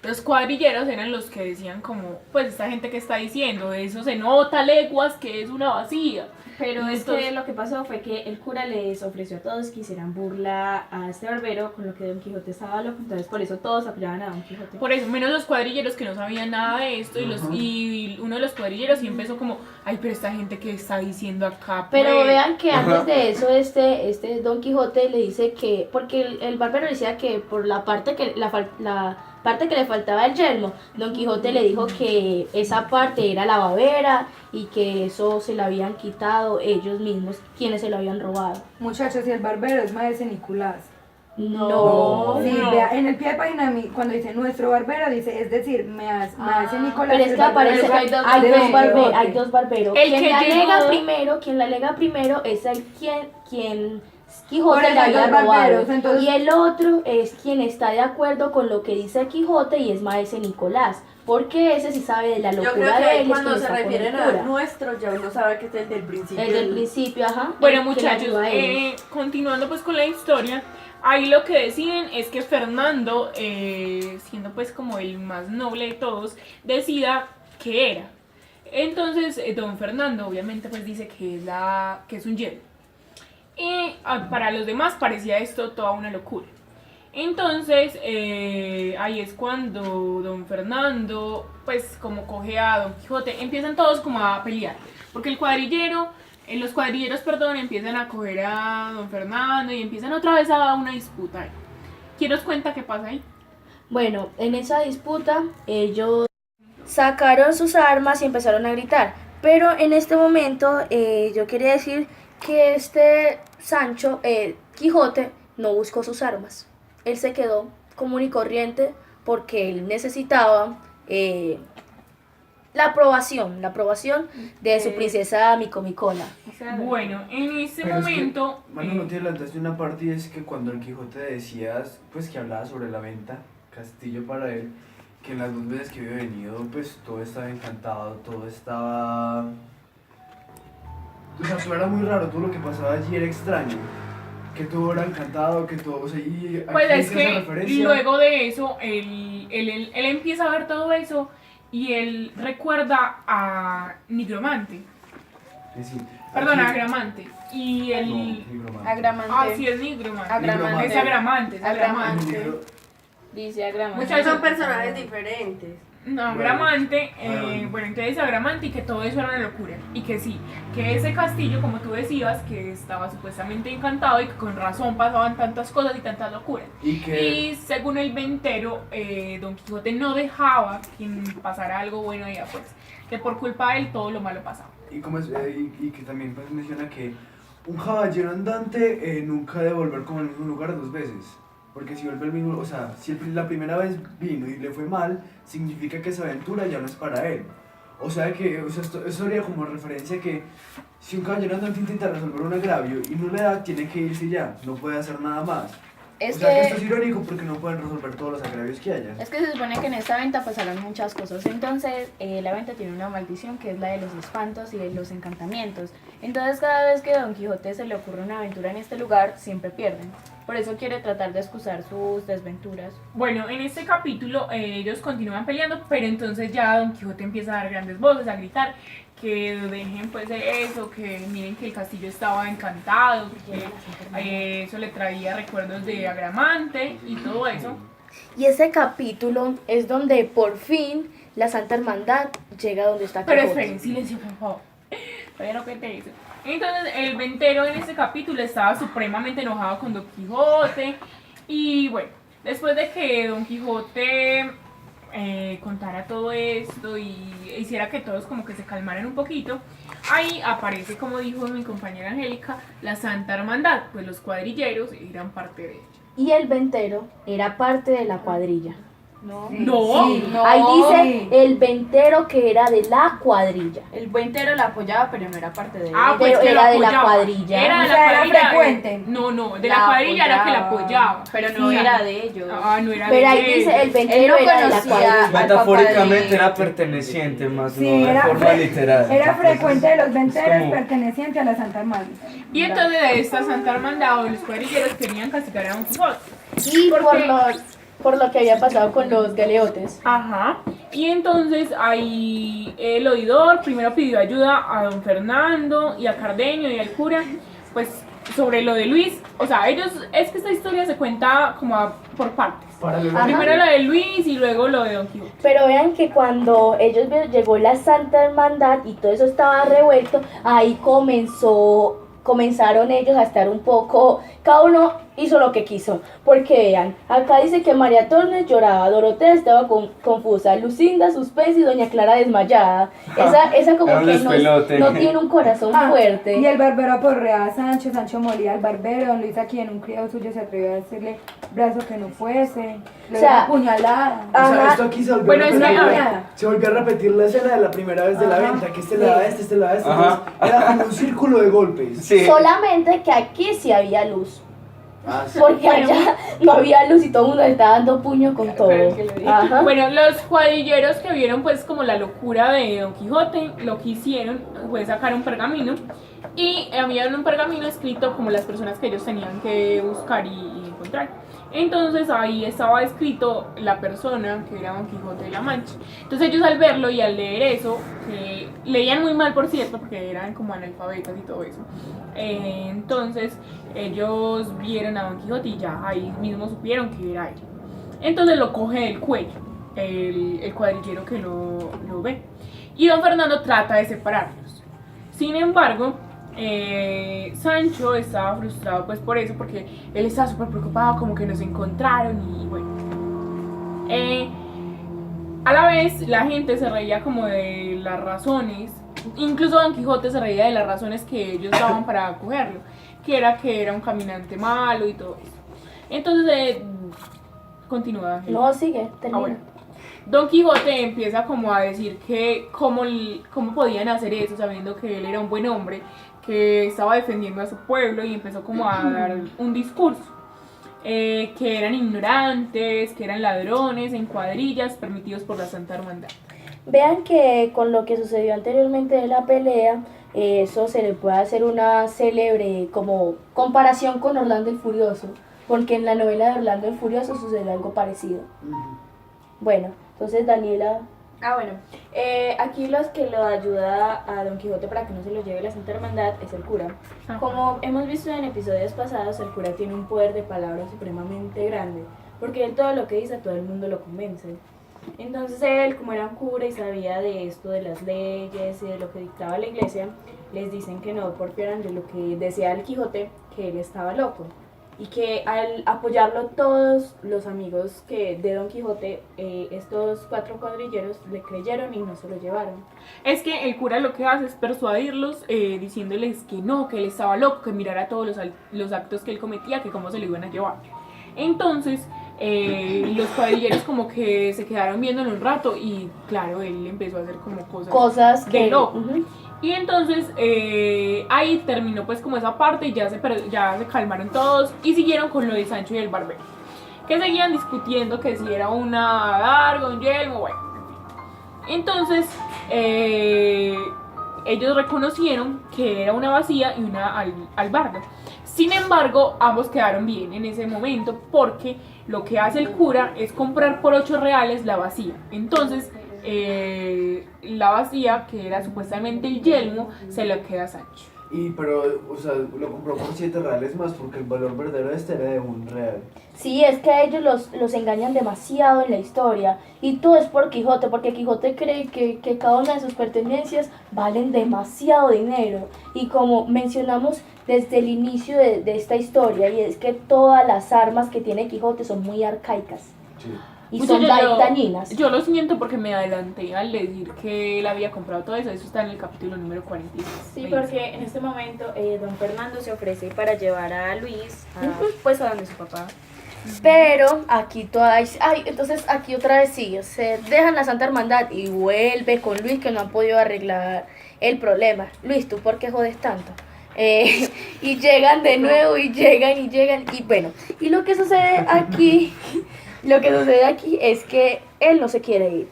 Speaker 1: los cuadrilleros eran los que decían como, pues esta gente que está diciendo, eso se nota leguas que es una vacía.
Speaker 7: Pero es
Speaker 1: Entonces-
Speaker 7: que lo que pasó fue que el cura les ofreció a todos que hicieran burla a este barbero, con lo que Don Quijote estaba loco, entonces por eso todos apoyaban a Don Quijote.
Speaker 1: Por eso, menos los cuadrilleros que no sabían nada de esto, y uno de los cuadrilleros sí empezó como, ay, pero esta gente que está diciendo acá,
Speaker 2: Pero
Speaker 1: pues".
Speaker 2: vean que antes de eso este Don Quijote le dice que, porque el barbero decía que por la parte que la parte que le faltaba el yelmo, Don Quijote le dijo que esa parte era la babera y que eso se lo habían quitado ellos mismos, quienes se lo habían robado.
Speaker 4: Muchachos, y el barbero es Maese Nicolás.
Speaker 2: No.
Speaker 4: Sí,
Speaker 1: No.
Speaker 4: vea, en el pie de página cuando dice nuestro barbero, dice, es decir, Maese Nicolás.
Speaker 2: Pero es
Speaker 4: el
Speaker 2: que aparece,
Speaker 4: barbero
Speaker 2: hay
Speaker 4: de
Speaker 2: dos,
Speaker 4: Don
Speaker 2: barberos,
Speaker 4: Quijote.
Speaker 2: hay dos barberos.
Speaker 1: El
Speaker 2: Quien
Speaker 1: que
Speaker 2: la
Speaker 1: llegó-
Speaker 2: alega primero es el quien
Speaker 4: Por
Speaker 2: Quijote
Speaker 4: eso
Speaker 2: le
Speaker 4: hay
Speaker 2: había
Speaker 4: dos barberos,
Speaker 2: robado.
Speaker 4: entonces-
Speaker 2: Y el otro es quien está de acuerdo con lo que dice Quijote y es Maese Nicolás. Porque ese sí sabe de la
Speaker 6: Yo
Speaker 2: locura
Speaker 6: creo que
Speaker 2: de él.
Speaker 6: ahí
Speaker 2: y es
Speaker 6: cuando
Speaker 2: quien
Speaker 6: se
Speaker 2: está con el
Speaker 6: refieren a
Speaker 2: cura.
Speaker 6: nuestro, ya uno sabe que es el del principio.
Speaker 2: Desde el principio, ajá.
Speaker 1: Bueno,
Speaker 2: el que le
Speaker 1: muchachos,
Speaker 2: ayuda a ellos.
Speaker 1: continuando pues con la historia, ahí lo que deciden es que Fernando, siendo pues como el más noble de todos, decida qué era. Entonces, don Fernando obviamente pues dice que es un yelmo. Y para los demás parecía esto toda una locura. Entonces, ahí es cuando don Fernando, pues como coge a Don Quijote, empiezan todos como a pelear. Porque los cuadrilleros, empiezan a coger a don Fernando y empiezan otra vez a dar una disputa. ¿Quién nos cuenta qué pasa ahí?
Speaker 2: Bueno, en esa disputa ellos sacaron sus armas y empezaron a gritar. Pero en este momento yo quería decir que Quijote no buscó sus armas. Él se quedó común y corriente porque él necesitaba la aprobación de su princesa Micomicona.
Speaker 1: Bueno, en ese
Speaker 5: Pero es que,
Speaker 1: momento...
Speaker 5: Manu, no te adelantaste una parte y es que cuando el Quijote decías, pues que hablaba sobre la venta, castillo para él, que en las 2 veces que había venido, pues todo estaba encantado, todo estaba... O sea, todo era muy raro, todo lo que pasaba allí era extraño. Que todo era encantado, que todo, o sea, y
Speaker 1: Pues
Speaker 5: aquí
Speaker 1: es
Speaker 5: hice esa
Speaker 1: que
Speaker 5: referencia.
Speaker 1: luego de eso, él empieza a ver todo eso y él recuerda a Nigromante.
Speaker 5: Sí, sí.
Speaker 1: Perdón,
Speaker 5: Aquí-
Speaker 1: Agramante. Y él...
Speaker 5: No, nigromante.
Speaker 4: Agramante.
Speaker 1: Ah, sí, es Nigromante.
Speaker 4: Agramante.
Speaker 1: Es Agramante, es
Speaker 4: Agramante.
Speaker 1: Agramante.
Speaker 5: Nigro-
Speaker 7: Dice Agramante.
Speaker 1: Muchachos,
Speaker 6: Son personajes diferentes.
Speaker 1: No,
Speaker 5: Bueno.
Speaker 1: Agramante,
Speaker 5: Bueno.
Speaker 1: bueno, entonces Agramante y que todo eso era una locura. Y que sí, que ese castillo, como tú decías, que estaba supuestamente encantado y que con razón pasaban tantas cosas y tantas locuras.
Speaker 5: Y que...
Speaker 1: Y según el ventero, Don Quijote no dejaba que pasara algo bueno allá, pues, que por culpa de él todo lo malo pasaba.
Speaker 5: Y, como y que también pues, menciona que un caballero andante nunca debe volver como al mismo lugar 2 veces. Porque si vuelve al mismo, o sea, si la primera vez vino y le fue mal, significa que esa aventura ya no es para él. O sea que, o sea, esto haría como referencia que si un caballero andante intenta resolver un agravio y no le da, tiene que irse ya, no puede hacer nada más.
Speaker 7: Es
Speaker 5: o sea que
Speaker 7: que-
Speaker 5: esto es irónico porque no pueden resolver todos los agravios que haya.
Speaker 7: Es que se supone que en esta venta pasaron muchas cosas. Entonces, la venta tiene una maldición que es la de los espantos y de los encantamientos. Entonces, cada vez que a Don Quijote se le ocurre una aventura en este lugar, siempre pierden. Por eso quiere tratar de excusar sus desventuras.
Speaker 1: Bueno, en este capítulo ellos continúan peleando, pero entonces ya Don Quijote empieza a dar grandes voces, a gritar que dejen pues de eso, que miren que el castillo estaba encantado, que eso le traía recuerdos de Agramante y todo eso.
Speaker 2: Y ese capítulo es donde por fin la Santa Hermandad llega donde está
Speaker 1: Pero
Speaker 2: Quijote.
Speaker 1: esperen, silencio, por favor. Pero ¿qué te dice? Entonces el ventero en este capítulo estaba supremamente enojado con Don Quijote. Y bueno, después de que Don Quijote contara todo esto y hiciera que todos como que se calmaran un poquito, ahí aparece, como dijo mi compañera Angélica, la Santa Hermandad, pues los cuadrilleros eran parte de ella.
Speaker 2: Y el ventero era parte de la cuadrilla.
Speaker 1: No,
Speaker 2: Ahí dice el ventero que era de la cuadrilla.
Speaker 7: El ventero la apoyaba, pero no era parte de él.
Speaker 1: Ah, pues
Speaker 2: Pero
Speaker 1: que lo
Speaker 2: era de la
Speaker 1: apoyaba.
Speaker 2: cuadrilla.
Speaker 1: Era de
Speaker 4: O
Speaker 1: la
Speaker 4: sea, era
Speaker 1: cuadrilla.
Speaker 4: frecuente.
Speaker 1: No, de la cuadrilla era que la apoyaba.
Speaker 7: Pero no
Speaker 1: Sí,
Speaker 7: era de ellos.
Speaker 1: Ah, no era
Speaker 2: Pero
Speaker 1: de
Speaker 2: ahí
Speaker 1: él.
Speaker 2: dice el
Speaker 7: Él
Speaker 2: ventero
Speaker 7: no
Speaker 2: era de la
Speaker 7: conocía
Speaker 2: cuadrilla.
Speaker 7: al papá
Speaker 8: Metafóricamente
Speaker 7: de-
Speaker 8: era perteneciente, más
Speaker 4: Sí,
Speaker 8: no de
Speaker 4: era
Speaker 8: forma literal.
Speaker 4: Era
Speaker 8: Entonces,
Speaker 4: frecuente de los venteros
Speaker 8: como-
Speaker 4: perteneciente a la Santa Hermandad.
Speaker 1: Y entonces de esta Santa Hermandad, los cuadrilleros querían castigar a Don Quijote.
Speaker 2: Y
Speaker 1: ¿Por qué?
Speaker 2: por lo que había pasado con los galeotes.
Speaker 1: Ajá. Y entonces ahí el oidor primero pidió ayuda a Don Fernando y a Cardenio y al cura, pues sobre lo de Luis. O sea, ellos, es que esta historia se cuenta como por partes.
Speaker 5: Paralelo.
Speaker 1: Primero lo de Luis y luego lo de Don Quijote.
Speaker 2: Pero vean que cuando ellos vieron, llegó la Santa Hermandad y todo eso estaba revuelto, ahí comenzaron ellos a estar un poco, cada uno hizo lo que quiso, porque vean, acá dice que María Tornes lloraba, Dorotea estaba confusa, Lucinda suspensa y Doña Clara desmayada. Esa como
Speaker 8: Era un
Speaker 2: que
Speaker 8: despelote.
Speaker 2: no tiene un corazón
Speaker 4: Ah,
Speaker 2: fuerte.
Speaker 4: Y el barbero aporreaba a Sancho, Sancho molía al barbero, don Luis aquí en un criado suyo se atrevió a decirle brazo que no fuese,
Speaker 2: O
Speaker 4: le
Speaker 2: sea,
Speaker 4: dio puñalada.
Speaker 5: O sea,
Speaker 2: Ajá.
Speaker 5: esto aquí se volvió,
Speaker 1: Bueno,
Speaker 5: a
Speaker 1: es que,
Speaker 5: repetir,
Speaker 1: a ver.
Speaker 5: se volvió a repetir la escena de la primera vez de la
Speaker 4: Ajá.
Speaker 5: venta, que este le da a este le da a este.
Speaker 8: Ajá.
Speaker 5: Entonces, era como un círculo de golpes.
Speaker 8: Sí.
Speaker 2: Solamente que aquí sí había luz.
Speaker 5: Ah, sí.
Speaker 2: Porque allá no había luz y todo el mundo le estaba dando puño con todo.
Speaker 7: Pero que lo diga.
Speaker 2: Ajá.
Speaker 1: Bueno, los cuadrilleros que vieron pues como la locura de Don Quijote, lo que hicieron fue sacar un pergamino y había en un pergamino escrito como las personas que ellos tenían que buscar y encontrar. Entonces ahí estaba escrito la persona que era Don Quijote de la Mancha. Entonces ellos al verlo y al leer eso, que leían muy mal por cierto, porque eran como analfabetas y todo eso. Entonces ellos vieron a Don Quijote y ya ahí mismo supieron que era él. Entonces lo coge del cuello, el cuadrillero que lo ve. Y Don Fernando trata de separarlos. Sin embargo, Sancho estaba frustrado pues por eso, porque él estaba súper preocupado, como que nos encontraron y bueno. A la vez la gente se reía como de las razones, incluso Don Quijote se reía de las razones que ellos daban para cogerlo, que era un caminante malo y todo eso. Entonces, continúa. Ángel.
Speaker 2: No, sigue, termina.
Speaker 1: Ahora. Don Quijote empieza como a decir que cómo podían hacer eso sabiendo que él era un buen hombre, que estaba defendiendo a su pueblo y empezó como a dar un discurso. Que eran ignorantes, que eran ladrones en cuadrillas permitidos por la Santa Hermandad.
Speaker 2: Vean que con lo que sucedió anteriormente de la pelea, eso se le puede hacer una célebre como comparación con Orlando el Furioso, porque en la novela de Orlando el Furioso sucedió algo parecido. Bueno, entonces Daniela...
Speaker 7: Bueno, aquí los que lo ayuda a Don Quijote para que no se lo lleve la Santa Hermandad es el cura. Como hemos visto en episodios pasados, el cura tiene un poder de palabra supremamente grande, porque él todo lo que dice a todo el mundo lo convence. Entonces él, como era un cura y sabía de esto, de las leyes y de lo que dictaba la iglesia, les dicen que no porfiaran de lo que decía el Quijote, que él estaba loco. Y que al apoyarlo todos los amigos de Don Quijote, estos 4 cuadrilleros le creyeron y no se lo llevaron.
Speaker 1: Es que el cura lo que hace es persuadirlos diciéndoles que no, que él estaba loco, que mirara todos los actos que él cometía, que cómo se lo iban a llevar. Entonces los cuadrilleros como que se quedaron viéndolo un rato y claro, él empezó a hacer como cosas
Speaker 2: que...
Speaker 1: de loco. Y entonces ahí terminó pues como esa parte y ya se calmaron todos y siguieron con lo de Sancho y el barbero, que seguían discutiendo que si era una adarga, un yelmo, bueno. Entonces ellos reconocieron que era una bacía y una albarda. Sin embargo, ambos quedaron bien en ese momento porque lo que hace el cura es comprar por 8 reales la bacía. Entonces la bacía, que era supuestamente el yelmo, se lo queda a Sancho.
Speaker 5: Pero, o sea, lo compró por 7 reales más porque el valor verdadero este era de 1 real.
Speaker 2: Sí, es que a ellos los engañan demasiado en la historia. Y todo es por Quijote, porque Quijote cree que cada una de sus pertenencias valen demasiado dinero. Y como mencionamos desde el inicio de esta historia, y es que todas las armas que tiene Quijote son muy arcaicas.
Speaker 5: Sí.
Speaker 2: Y son dañinas.
Speaker 1: Yo lo siento porque me adelanté al decir que él había comprado todo eso. Eso está en el capítulo número 46.
Speaker 7: Sí, porque en este momento Don Fernando se ofrece para llevar a Luis pues a donde su papá.
Speaker 2: Pero aquí entonces aquí otra vez sí, se dejan la Santa Hermandad y vuelve con Luis, que no han podido arreglar el problema. Luis, ¿tú por qué jodes tanto? Y llegan de nuevo y llegan y bueno, y lo que sucede aquí es que él no se quiere ir.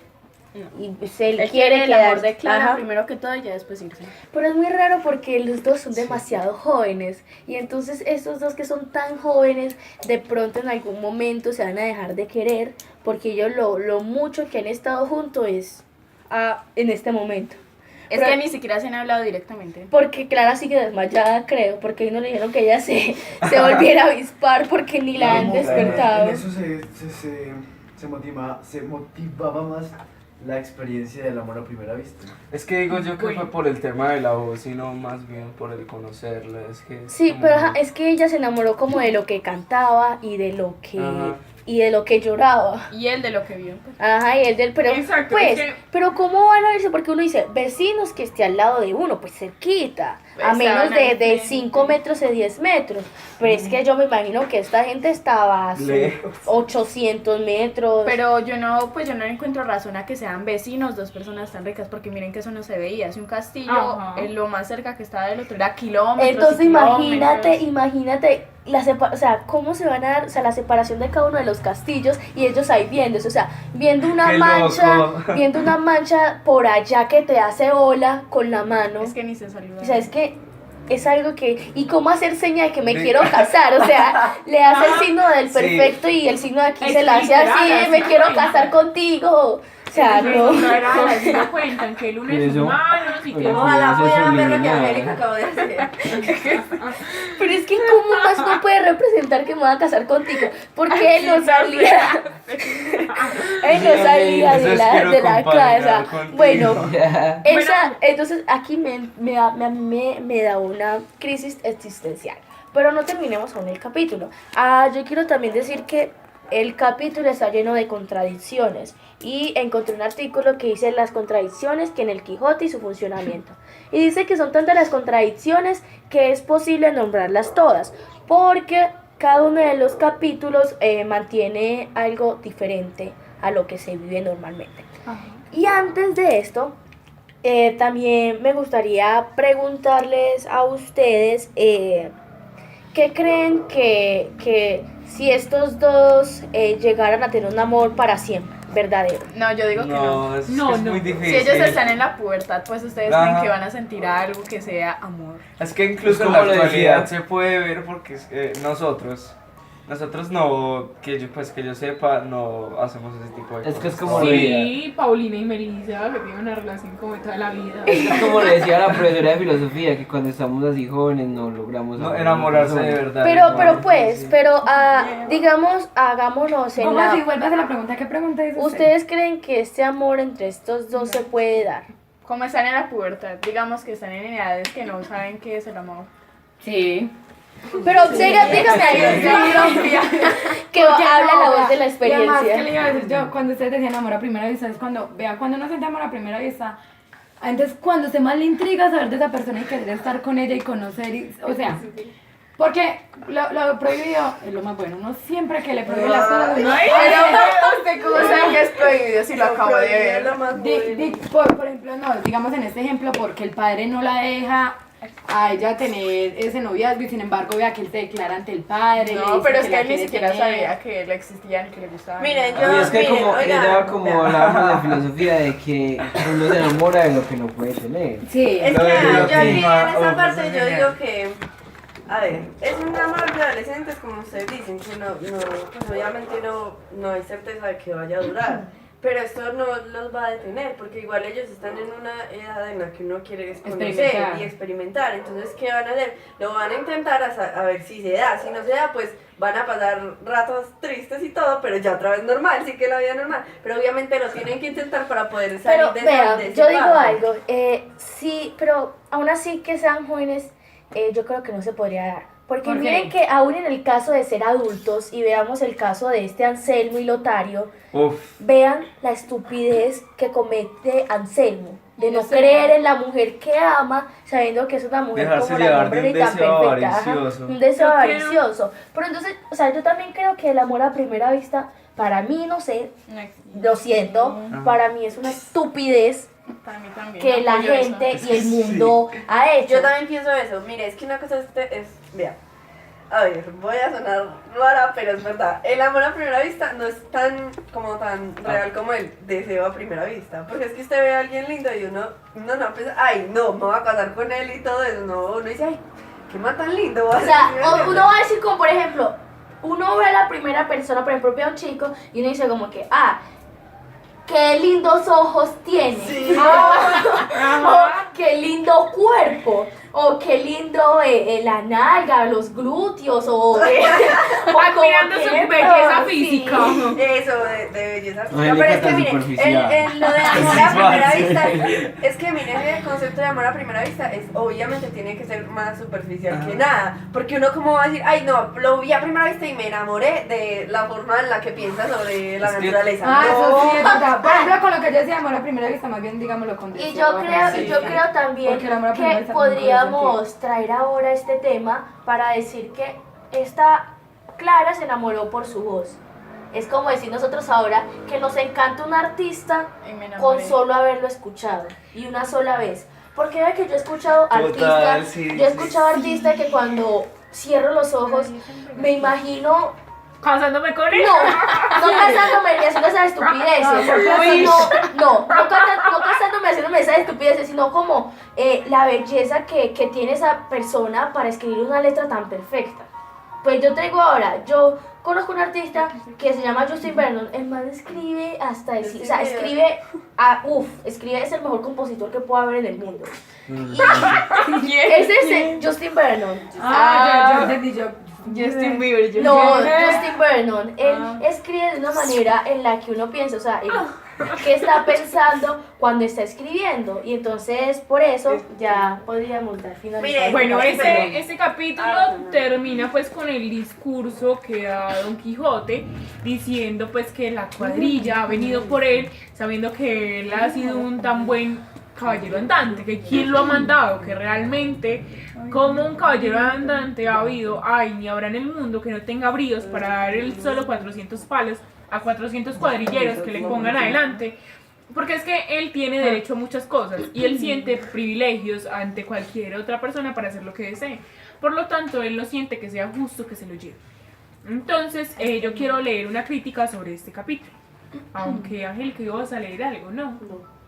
Speaker 2: Y pues él quiere
Speaker 7: el amor
Speaker 2: quedar,
Speaker 7: de Clara
Speaker 2: ajá.
Speaker 7: primero que todo y ya después irse.
Speaker 2: Pero es muy raro porque los dos son demasiado jóvenes y entonces estos dos que son tan jóvenes de pronto en algún momento se van a dejar de querer porque ellos lo mucho que han estado juntos es en este momento.
Speaker 7: Es que ni siquiera se han hablado directamente.
Speaker 2: Porque Clara sigue desmayada, creo, porque hoy no le dijeron que ella se volviera a avispar porque ni la han despertado.
Speaker 5: En eso se motivaba más la experiencia del amor a primera vista.
Speaker 8: Es que digo yo que fue por el tema de la voz, sino más bien por el conocerla. Es que
Speaker 2: sí, pero es que ella se enamoró como de lo que cantaba y de lo que...
Speaker 8: Ajá.
Speaker 2: Y de lo que lloraba.
Speaker 7: Y él de lo que vio.
Speaker 2: Ajá, y él del... Pero,
Speaker 1: Exacto,
Speaker 2: pues,
Speaker 1: es que...
Speaker 2: pero ¿cómo van a verse? Porque uno dice, vecinos que esté al lado de uno, pues cerquita. A
Speaker 7: Estaban
Speaker 2: menos
Speaker 7: ahí
Speaker 2: de
Speaker 7: frente.
Speaker 2: 5 metros de 10 metros. Pero es que yo me imagino que esta gente estaba a
Speaker 8: Lejos.
Speaker 2: 800 metros.
Speaker 7: Pero yo no encuentro razón a que sean vecinos, dos personas tan ricas, porque miren que eso no se veía. Hace un castillo,
Speaker 1: Ajá.
Speaker 7: Lo más cerca que estaba del otro era kilómetros.
Speaker 2: Entonces
Speaker 7: y kilómetros.
Speaker 2: imagínate o sea, cómo se van a dar, o sea, la separación de cada uno de los castillos y ellos ahí viéndose, o sea, viendo una
Speaker 8: ¡Qué
Speaker 2: mancha,
Speaker 8: loco!
Speaker 2: viendo una mancha por allá que te hace ola con la mano.
Speaker 7: Es que ni se saluda.
Speaker 2: O sea, es que es algo que... ¿Y cómo hacer seña de que me quiero casar? O sea, le hace el signo del perfecto y el signo de aquí
Speaker 1: Es
Speaker 2: se la hace
Speaker 1: literal,
Speaker 2: así,
Speaker 1: así
Speaker 2: me quiero
Speaker 1: cuenta.
Speaker 2: casar contigo. O sea, no.
Speaker 1: Así lo cuentan, que el uno es
Speaker 8: Eso.
Speaker 1: humano y que
Speaker 8: Pero
Speaker 6: Ojalá
Speaker 8: eso
Speaker 6: pudieran ver lo que
Speaker 8: subliminal.
Speaker 6: Angélica acabó de hacer.
Speaker 2: Pero es que ¿cómo más no puede representar que me voy a casar contigo? Porque él no salía. Él no salía
Speaker 8: Eso
Speaker 2: de
Speaker 8: es
Speaker 2: la
Speaker 8: quiero
Speaker 2: casa.
Speaker 8: compaginar contigo.
Speaker 2: Bueno, entonces aquí me da una crisis existencial. Pero no terminemos con el capítulo. Yo quiero también decir que el capítulo está lleno de contradicciones y encontré un artículo que dice las contradicciones que en el Quijote y su funcionamiento. Y dice que son tantas las contradicciones que es posible nombrarlas todas, porque cada uno de los capítulos mantiene algo diferente a lo que se vive normalmente. Y antes de esto, también me gustaría preguntarles a ustedes qué creen que si estos dos llegaran a tener un amor para siempre, verdadero.
Speaker 7: No, yo digo que no.
Speaker 8: Es,
Speaker 1: No,
Speaker 8: es
Speaker 1: no.
Speaker 8: muy
Speaker 7: Si
Speaker 8: difícil.
Speaker 7: ellos están en la pubertad, pues ustedes
Speaker 8: Ajá.
Speaker 7: creen que van a sentir algo que sea amor.
Speaker 8: Es que incluso en
Speaker 9: Como
Speaker 8: la
Speaker 9: lo
Speaker 8: actualidad
Speaker 9: decía.
Speaker 8: se puede ver porque nosotros no, que yo sepa, no hacemos ese tipo de cosas.
Speaker 9: Es que es como lo decía.
Speaker 1: Sí, Paulina y Melissa, que tienen una relación como de toda la vida.
Speaker 9: Es como le decía la profesora de filosofía, que cuando estamos así jóvenes no logramos
Speaker 8: No,
Speaker 9: amar a una
Speaker 8: enamorarse de
Speaker 9: persona.
Speaker 8: verdad.
Speaker 2: Pero digamos, hagámonos en
Speaker 4: ¿Cómo
Speaker 2: la...
Speaker 4: así? Vuelve a hacer la pregunta. ¿Qué pregunta dice usted?
Speaker 2: ¿Ustedes creen que este amor entre estos dos se puede dar?
Speaker 7: Como están en la pubertad, digamos que están en edades que no saben qué es el amor.
Speaker 4: Sí.
Speaker 2: Pero dígame ahí, que habla la voz de la
Speaker 4: Y además, ¿qué
Speaker 2: experiencia.
Speaker 4: le iba a decir yo? Cuando ustedes decían amor a primera vista, es cuando, vean, cuando uno siente amor a primera vista, entonces cuando usted más le intriga saber de esa persona y querer estar con ella y conocer, o sea, porque lo prohibido es lo más bueno, no siempre que le prohíben las cosas, uno
Speaker 7: Pero usted cómo sabe que es prohibido si lo acabo de ver.
Speaker 6: Lo más bueno.
Speaker 4: por ejemplo, no, digamos en este ejemplo, porque el padre no la deja a ella tener ese noviazgo y sin embargo vea que él se declara ante el padre. le
Speaker 7: No,
Speaker 4: dice
Speaker 7: pero es
Speaker 4: la
Speaker 7: que él ni
Speaker 4: quiere
Speaker 7: siquiera
Speaker 4: tener.
Speaker 7: sabía que él existía ni que le gustaba.
Speaker 6: Miren,
Speaker 7: ni nada.
Speaker 6: yo-
Speaker 9: Y es que
Speaker 6: miren,
Speaker 9: como
Speaker 6: oigan,
Speaker 9: ella como
Speaker 6: vean.
Speaker 9: hablábamos de filosofía de que uno se enamora de lo que no puede tener.
Speaker 4: Sí.
Speaker 6: Es
Speaker 8: Lo
Speaker 6: que
Speaker 8: de
Speaker 6: yo
Speaker 8: la
Speaker 6: aquí
Speaker 8: prima,
Speaker 6: en esa
Speaker 8: pues,
Speaker 6: parte
Speaker 8: es
Speaker 6: yo
Speaker 8: genial.
Speaker 6: digo que, a ver, es un amor de adolescentes como ustedes dicen, que pues obviamente no hay certeza de que vaya a durar, pero esto no los va a detener, porque igual ellos están en una edad en la que uno quiere conocer
Speaker 4: Experimentar.
Speaker 6: y experimentar, entonces ¿qué van a hacer? Lo van a intentar a ver si se da, si no se da pues van a pasar ratos tristes y todo, pero ya otra vez normal, sí que la vida normal, pero obviamente lo tienen que intentar para poder salir
Speaker 2: Pero
Speaker 6: de
Speaker 2: vean,
Speaker 6: de ese
Speaker 2: yo digo
Speaker 6: paso.
Speaker 2: algo, sí, pero aún así que sean jóvenes, yo creo que no se podría dar. Porque
Speaker 4: ¿Por qué?
Speaker 2: miren que aún en el caso de ser adultos, y veamos el caso de este Anselmo y Lotario,
Speaker 8: Uf.
Speaker 2: vean la estupidez que comete Anselmo, de no
Speaker 7: No sé.
Speaker 2: creer en la mujer que ama, sabiendo que es una mujer
Speaker 8: Dejarse
Speaker 2: como la
Speaker 8: llevar
Speaker 2: nombre
Speaker 8: de un
Speaker 2: ni tan
Speaker 8: deseo
Speaker 2: perfecta, ajá,
Speaker 8: avaricioso.
Speaker 2: un deseo
Speaker 1: Yo creo-
Speaker 2: avaricioso. Pero entonces, o sea, yo también creo que el amor a primera vista, para mí, no sé,
Speaker 7: No existe.
Speaker 2: lo siento, para mí es una estupidez
Speaker 7: Para mí también.
Speaker 2: que la
Speaker 7: apoyo eso.
Speaker 2: gente y el mundo ha hecho.
Speaker 6: Yo también pienso eso. Mire, es que una cosa vea, a ver, voy a sonar rara, pero es verdad. El amor a primera vista no es tan real como el deseo a primera vista. Porque es que usted ve a alguien lindo y uno no piensa, ay, no, me voy a casar con él y todo eso. No, uno dice, ay, qué más tan lindo.
Speaker 2: O sea, uno va a decir como, por ejemplo, uno ve a la primera persona, por ejemplo, ve a un chico y uno dice como que, qué lindos ojos tiene.
Speaker 6: Sí.
Speaker 2: O qué lindo cuerpo. O qué lindo la nalga, los glúteos. O
Speaker 1: Admirando
Speaker 2: como
Speaker 1: su
Speaker 2: que-
Speaker 1: belleza
Speaker 2: sí.
Speaker 1: física.
Speaker 6: Eso, de belleza
Speaker 9: Ay,
Speaker 6: física.
Speaker 9: le
Speaker 6: Pero es
Speaker 9: encanta
Speaker 6: que miren,
Speaker 9: superficial.
Speaker 6: lo de amor a primera
Speaker 9: Sí.
Speaker 6: vista, es que miren, el concepto de amor a primera vista es obviamente tiene que ser más superficial que nada. Porque uno como va a decir, ay no, lo vi a primera vista y me enamoré de la forma en la que piensa sobre la
Speaker 8: Es que-
Speaker 6: naturaleza.
Speaker 4: Ah, eso
Speaker 6: No.
Speaker 4: sí es verdad. Por ejemplo, con lo que yo decía amor a primera vista, más bien digámoslo con
Speaker 2: Y
Speaker 4: deseo,
Speaker 2: yo
Speaker 4: ajá,
Speaker 2: creo,
Speaker 4: sí,
Speaker 2: y yo
Speaker 4: sí.
Speaker 2: creo también
Speaker 4: Porque el amor a primera
Speaker 2: que
Speaker 4: vista nunca lo
Speaker 2: podríamos traer ahora este tema para decir que esta Clara se enamoró por su voz. Es como decir nosotros ahora que nos encanta un artista
Speaker 7: Y me
Speaker 2: con
Speaker 7: enamoré.
Speaker 2: solo haberlo escuchado y una sola vez. Porque ve que yo he escuchado
Speaker 8: Total,
Speaker 2: artistas,
Speaker 8: sí,
Speaker 2: yo he
Speaker 8: sí,
Speaker 2: escuchado artistas que cuando cierro los ojos me imagino
Speaker 1: Casándome con él.
Speaker 2: no casándome y haciendo esas estupideces. No casándome haciéndome esas estupideces, sino como la belleza que tiene esa persona para escribir una letra tan perfecta. Pues yo tengo ahora, yo conozco un artista que se llama Justin Vernon. El man escribe hasta decir, o sea, escribe, escribe, es el mejor compositor que pueda haber en el mundo. Ese es el Justin Vernon.
Speaker 4: Yo entendí,
Speaker 7: Justin Bieber. yo
Speaker 2: No,
Speaker 7: creo.
Speaker 2: Justin Vernon, él escribe de una manera en la que uno piensa, o sea, qué está pensando cuando está escribiendo, y entonces por eso ya podríamos dar finalizar.
Speaker 6: Mire,
Speaker 1: Bueno,
Speaker 6: Pero-
Speaker 1: ese capítulo termina pues con el discurso que da Don Quijote diciendo pues que la cuadrilla ha venido por él, sabiendo que él ha sido un tan buen caballero andante, que quién lo ha mandado, que realmente como un caballero andante ha habido, hay ni habrá en el mundo que no tenga bríos para dar el solo 400 palos a 400 cuadrilleros que le pongan adelante, porque es que él tiene derecho a muchas cosas y él siente privilegios ante cualquier otra persona para hacer lo que desee. Por lo tanto, él no siente que sea justo que se lo lleve. Entonces, yo quiero leer una crítica sobre este capítulo. Aunque Ángel, que ibas a leer algo, ¿no?
Speaker 2: No.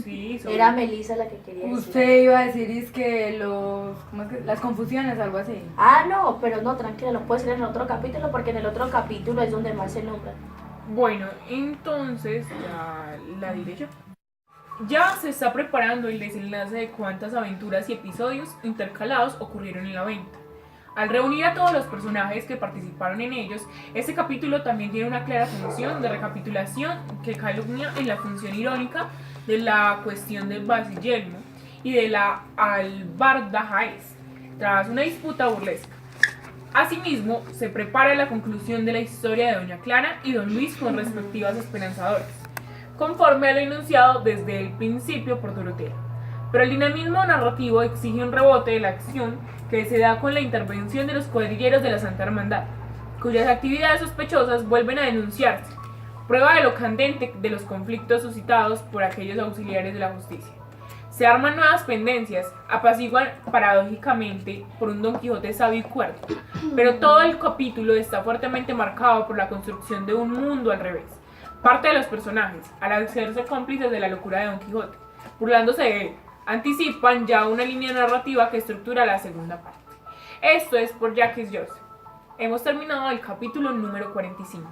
Speaker 1: Sí,
Speaker 2: Era Melissa la que quería decir.
Speaker 4: Usted iba a decir es que ¿cómo es que? Las confusiones, algo así.
Speaker 2: Ah, no, pero no, tranquila, lo puedes leer en otro capítulo porque en el otro capítulo es donde más se nombra.
Speaker 1: Bueno, entonces ya la diré yo. Ya se está preparando el desenlace de cuántas aventuras y episodios intercalados ocurrieron en la venta. Al reunir a todos los personajes que participaron en ellos, este capítulo también tiene una clara función de recapitulación que calumnia en la función irónica de la cuestión del Basilelmo y de la Albardajaes, tras una disputa burlesca. Asimismo, se prepara la conclusión de la historia de Doña Clara y Don Luis con respectivas esperanzadoras, conforme a lo enunciado desde el principio por Dorotea. Pero el dinamismo narrativo exige un rebote de la acción que se da con la intervención de los cuadrilleros de la Santa Hermandad, cuyas actividades sospechosas vuelven a denunciarse, prueba de lo candente de los conflictos suscitados por aquellos auxiliares de la justicia. Se arman nuevas pendencias, apaciguan paradójicamente por un Don Quijote sabio y cuerdo, pero todo el capítulo está fuertemente marcado por la construcción de un mundo al revés. Parte de los personajes, al hacerse cómplices de la locura de Don Quijote, burlándose de él, anticipan ya una línea narrativa que estructura la segunda parte. Esto es por Jacques Josse. Hemos terminado el capítulo número 45.